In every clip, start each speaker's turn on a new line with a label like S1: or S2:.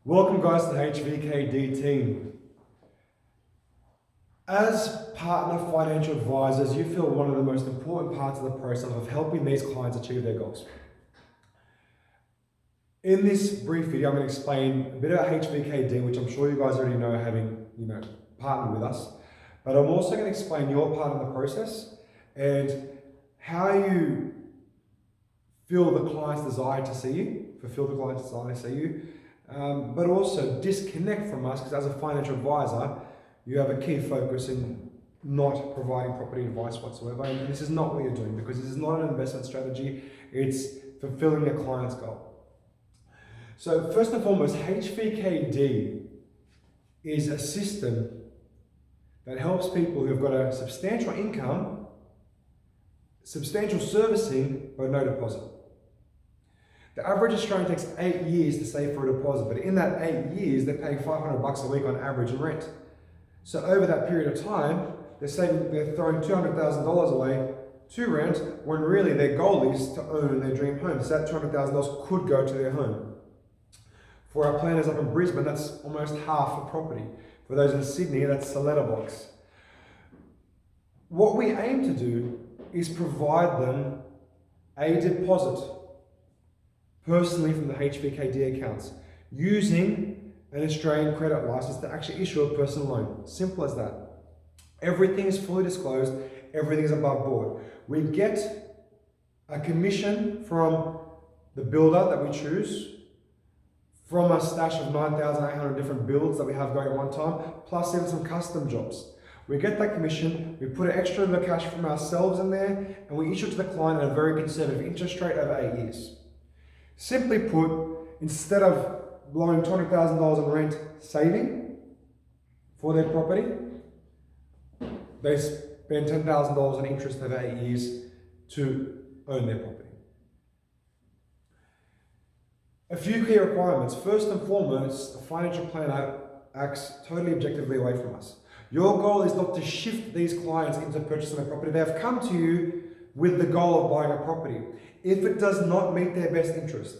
S1: Welcome guys to the HVKD team. As partner financial advisors, you feel one of the most important parts of the process of helping these clients achieve their goals. In this brief video, I'm going to explain a bit about HVKD, which I'm sure you guys already know, having partnered with us. But I'm also going to explain your part in the process and how you feel the client's desire to see you, fulfill the client's desire to see you, but also disconnect from us, because as a financial advisor, you have a key focus in not providing property advice whatsoever. And this is not what you're doing, because this is not an investment strategy, it's fulfilling a client's goal. So first and foremost, HVKD is a system that helps people who've got a substantial income, substantial servicing, but no deposit. The average Australian takes 8 years to save for a deposit, but in that 8 years, they're paying $500 a week on average in rent. So over that period of time, they're throwing $200,000 away to rent, when really their goal is to own their dream home. So that $200,000 could go to their home. For our planners up in Brisbane, that's almost half a property. For those in Sydney, that's a letterbox. What we aim to do is provide them a deposit personally from the HVKD accounts, using an Australian credit license to actually issue a personal loan. Simple as that. Everything is fully disclosed, everything is above board. We get a commission from the builder that we choose, from a stash of 9,800 different builds that we have going at one time, plus even some custom jobs. We get that commission, we put an extra in the cash from ourselves in there, and we issue it to the client at a very conservative interest rate over 8 years. Simply put, instead of blowing $200,000 in rent saving for their property, they spend $10,000 in interest over 8 years to own their property. A few key requirements. First and foremost, the financial planner acts totally objectively away from us. Your goal is not to shift these clients into purchasing a property. They have come to you with the goal of buying a property. If it does not meet their best interest,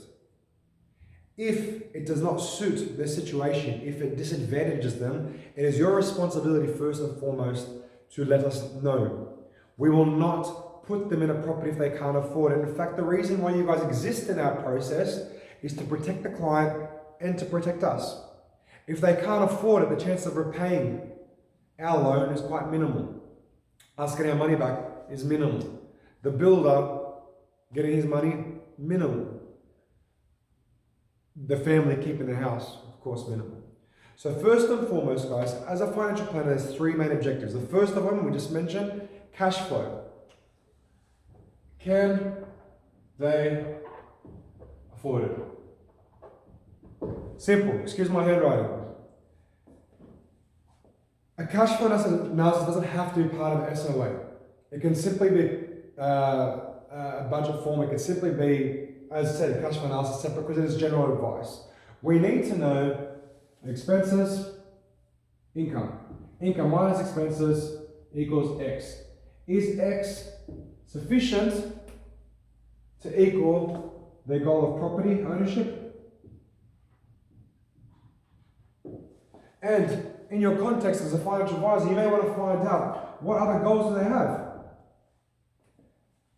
S1: if it does not suit their situation, if it disadvantages them, it is your responsibility first and foremost to let us know. We will not put them in a property if they can't afford it. In fact, the reason why you guys exist in our process is to protect the client and to protect us. If they can't afford it, the chance of repaying our loan is quite minimal. Us getting our money back is minimal. The builder getting his money, minimal. The family keeping the house, of course, minimal. So first and foremost, guys, as a financial planner, there's three main objectives. The first of them, we just mentioned, cash flow. Can they afford it? Simple. Excuse my handwriting. A cash flow analysis doesn't have to be part of SOA. It can simply be a budget form. It can simply be, as I said, a cash flow analysis separate, because it is general advice. We need to know expenses, income. Income minus expenses equals X. Is X sufficient to equal their goal of property ownership? And in your context as a financial advisor, you may want to find out, what other goals do they have?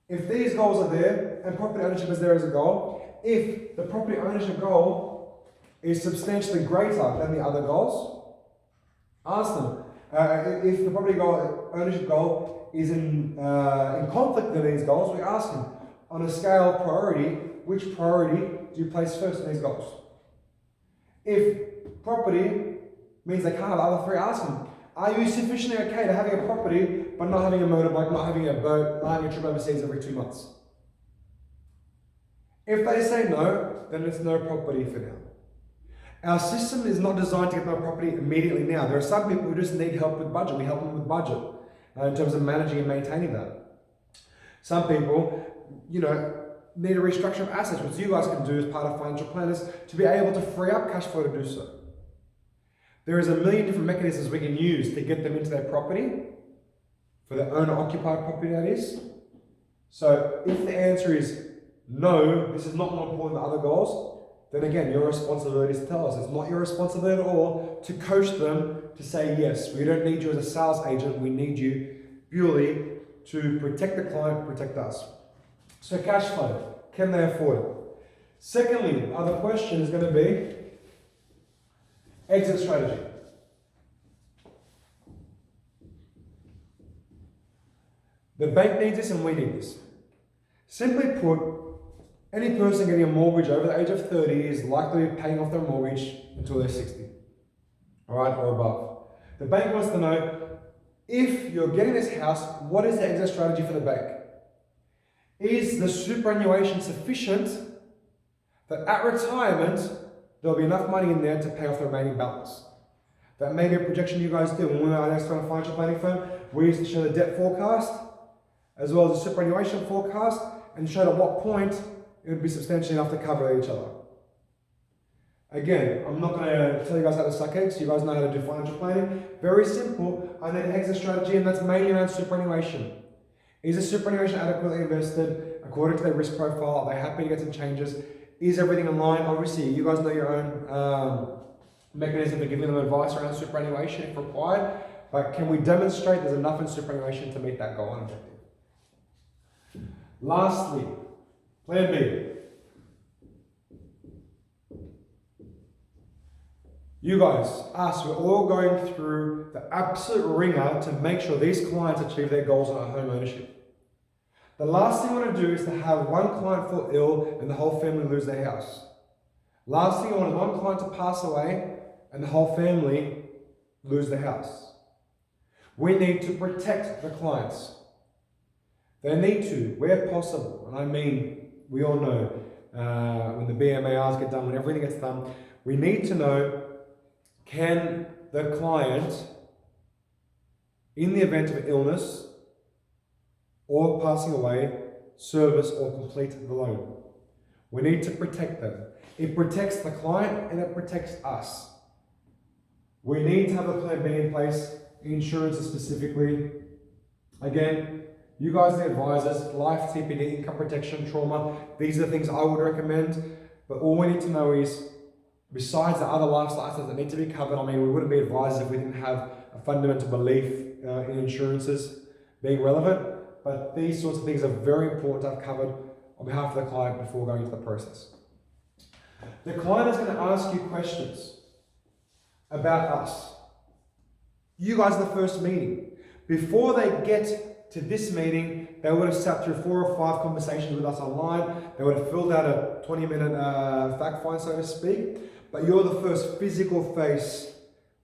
S1: If these goals are there, and property ownership is there as a goal, if the property ownership goal is substantially greater than the other goals, ask them. If the property ownership goal is in conflict with these goals, we ask them, on a scale of priority, which priority do you place first in these goals? If property means they can't have the other three, ask them, are you sufficiently okay to having a property but not having a motorbike, not having a boat, not having a trip overseas every 2 months? If they say no, then it's no property for now. Our system is not designed to get no property immediately now. There are some people who just need help with budget. We help them with budget in terms of managing and maintaining that. Some people, need a restructure of assets, which you guys can do as part of financial planners to be able to free up cash flow to do so. There is a million different mechanisms we can use to get them into their property, for the owner-occupied property that is. So if the answer is no, this is not more important than other goals, then again, your responsibility is to tell us. It's not your responsibility at all to coach them to say, yes, we don't need you as a sales agent, we need you purely to protect the client, protect us. So cash flow, can they afford it? Secondly, the other question is going to be exit strategy. The bank needs this and we need this. Simply put, any person getting a mortgage over the age of 30 is likely to be paying off their mortgage until they're 60, all right, or above. The bank wants to know, if you're getting this house, what is the exit strategy for the bank? Is the superannuation sufficient that at retirement, there'll be enough money in there to pay off the remaining balance? That may be a projection you guys do. When we were next on a financial planning firm, we used to show the debt forecast, as well as the superannuation forecast, and showed at what point it would be substantially enough to cover each other. Again, I'm not going to tell you guys how to suck eggs. You guys know how to do financial planning. Very simple. I need an exit strategy, and that's mainly around superannuation. Is the superannuation adequately invested according to their risk profile? Are they happy to get some changes? Is everything in line? Obviously, you guys know your own mechanism for giving them advice around superannuation if required. But can we demonstrate there's enough in superannuation to meet that goal and objective? Lastly, plan B. You guys, us, we're all going through the absolute ringer to make sure these clients achieve their goals on home ownership. The last thing I want to do is to have one client fall ill and the whole family lose their house. Last thing I want is one client to pass away and the whole family lose their house. We need to protect the clients. They need to, where possible, and I mean, we all know, when the BMARs get done, when everything gets done, we need to know, can the client, in the event of illness or passing away, service or complete the loan? We need to protect them. It protects the client and it protects us. We need to have a plan B in place, insurance specifically. Again, you guys, the advisors, life, TPD, income protection, trauma, these are the things I would recommend. But all we need to know is, besides the other lifestyle assets that need to be covered, I mean, we wouldn't be advisors if we didn't have a fundamental belief in insurances being relevant. But these sorts of things are very important to have covered on behalf of the client before going into the process. The client is going to ask you questions about us. You guys are the first meeting. Before they get to this meeting, they would have sat through 4 or 5 conversations with us online. They would have filled out a 20-minute fact find, so to speak. But you're the first physical face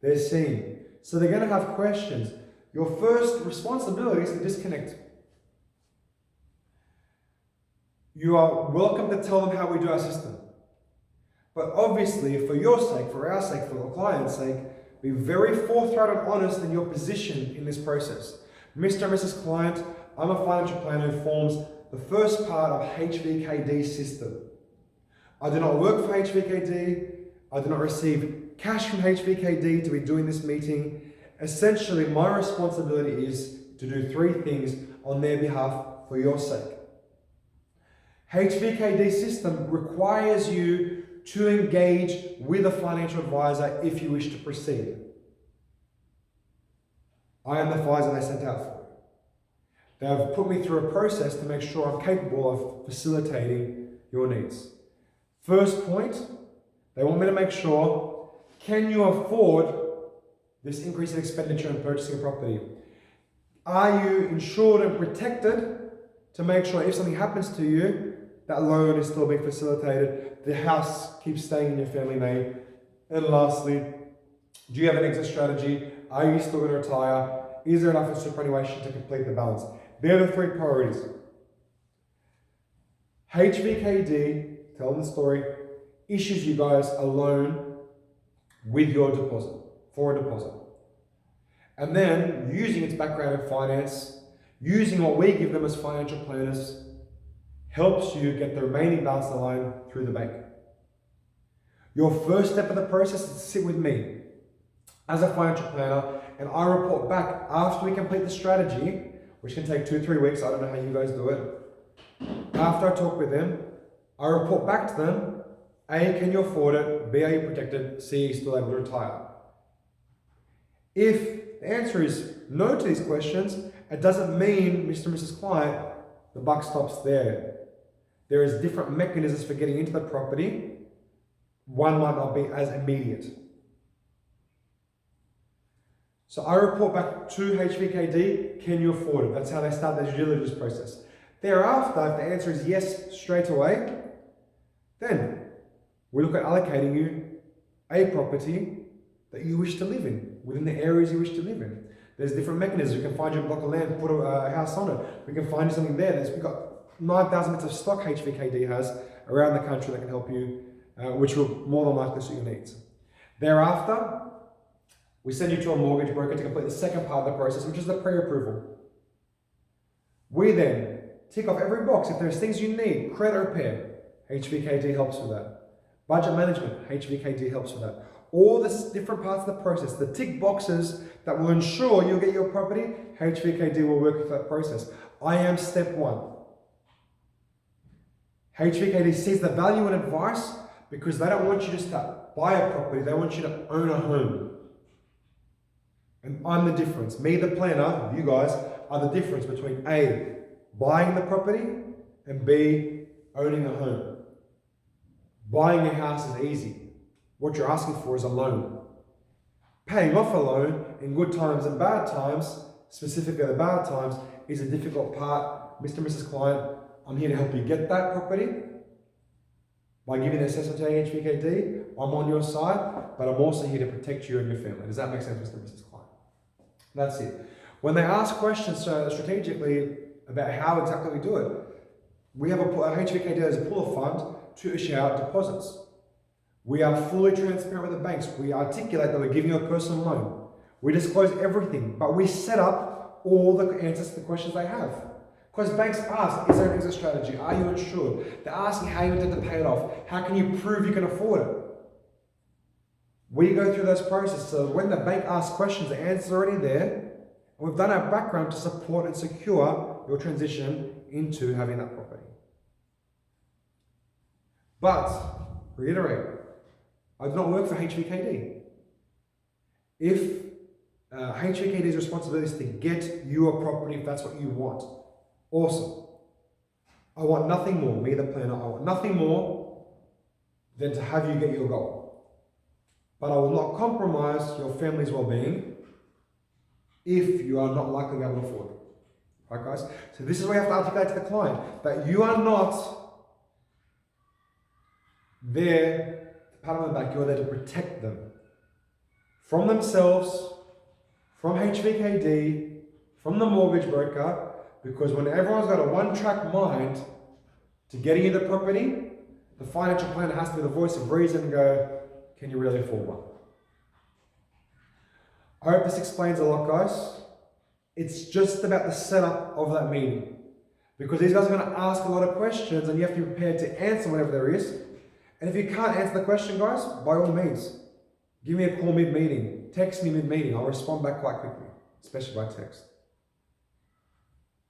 S1: they're seeing. So they're going to have questions. Your first responsibility is to disconnect. You are welcome to tell them how we do our system. But obviously, for your sake, for our sake, for the client's sake, be very forthright and honest in your position in this process. Mr. and Mrs. Client, I'm a financial planner who forms the first part of HVKD's system. I do not work for HVKD. I do not receive cash from HVKD to be doing this meeting. Essentially, my responsibility is to do 3 things on their behalf for your sake. HVKD's system requires you to engage with a financial advisor if you wish to proceed. I am the advisor they sent out for. They have put me through a process to make sure I'm capable of facilitating your needs. First point, they want me to make sure, can you afford this increase in expenditure in purchasing a property? Are you insured and protected to make sure if something happens to you, that loan is still being facilitated, the house keeps staying in your family name? And lastly, do you have an exit strategy? Are you still going to retire? Is there enough in superannuation to complete the balance? They're the 3 priorities. HVKD, tell them the story, issues you guys a loan with your deposit, for a deposit. And then, using its background in finance, using what we give them as financial planners, helps you get the remaining balance of the loan through the bank. Your first step of the process is to sit with me as a financial planner, and I report back after we complete the strategy, which can take 2-3 weeks. I don't know how you guys do it. After I talk with them, I report back to them A, can you afford it? B, are you protected? C, are you still able to retire? If the answer is no to these questions, it doesn't mean, Mr. and Mrs. Client, the buck stops there. There is different mechanisms for getting into the property. One might not be as immediate. So I report back to HVKD, can you afford it? That's how they start the due diligence process. Thereafter, if the answer is yes straight away, then we look at allocating you a property that you wish to live in, within the areas you wish to live in. There's different mechanisms. We can find you a block of land, put a house on it. We can find you something there. We've got 9,000 bits of stock HVKD has around the country that can help you, which will more than likely suit your needs. Thereafter, we send you to a mortgage broker to complete the second part of the process, which is the pre-approval. We then tick off every box. If there's things you need, credit repair, HVKD helps with that. Budget management, HVKD helps with that. All the different parts of the process, the tick boxes that will ensure you'll get your property, HVKD will work with that process. I am step one. HVKD sees the value in advice because they don't want you just to buy a property, they want you to own a home. And I'm the difference. Me, the planner, you guys, are the difference between A, buying the property, and B, owning a home. Buying a house is easy. What you're asking for is a loan. Paying off a loan in good times and bad times, specifically the bad times, is a difficult part. Mr. and Mrs. Client, I'm here to help you get that property by giving the assessment to HVKD. I'm on your side, but I'm also here to protect you and your family. Does that make sense, Mr. and Mrs. Client? That's it. When they ask questions strategically about how exactly we do it, we have a HVKD as a pool of fund to issue out deposits. We are fully transparent with the banks. We articulate that we're giving you a personal loan. We disclose everything, but we set up all the answers to the questions they have. Because banks ask, is there an exit strategy? Are you insured? They're asking how you intend to pay it off. How can you prove you can afford it? We go through those processes. So when the bank asks questions, the answer's already there. And we've done our background to support and secure your transition into having that property. But, reiterate, I do not work for HVKD. If HVKD's responsibility is to get you a property if that's what you want, awesome. I want nothing more, me the planner, I want nothing more than to have you get your goal. But I will not compromise your family's well-being if you are not likely to be able to afford it. Right, guys? So this is where you have to articulate to the client that you are not there to pat on the back, you're there to protect them from themselves, from HVKD, from the mortgage broker, because when everyone's got a one-track mind to getting you the property, the financial planner has to be the voice of reason and go, can you really afford one? I hope this explains a lot, guys. It's just about the setup of that meeting. Because these guys are going to ask a lot of questions and you have to be prepared to answer whatever there is. And if you can't answer the question, guys, by all means, give me a call mid-meeting. Text me mid-meeting. I'll respond back quite quickly, especially by text.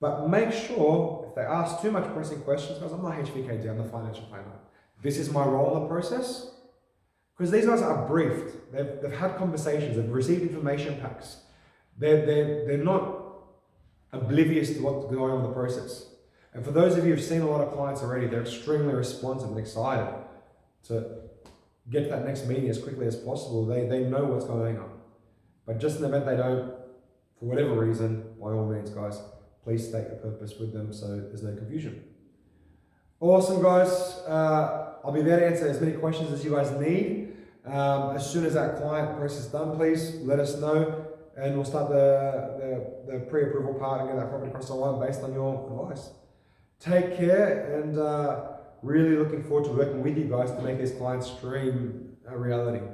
S1: But make sure, if they ask too much pressing questions, guys, I'm not HVKD, I'm the financial planner. This is my role in the process. Because these guys are briefed. They've had conversations. They've received information packs. They're not oblivious to what's going on in the process. And for those of you who've seen a lot of clients already, they're extremely responsive and excited to get to that next meeting as quickly as possible. They know what's going on. But just in the event they don't, for whatever reason, by all means, guys, please state your purpose with them so there's no confusion. Awesome, guys. I'll be there to answer as many questions as you guys need. As soon as that client process is done, please let us know and we'll start the pre-approval part and get that property across the line based on your advice. Take care and really looking forward to working with you guys to make this client's dream a reality.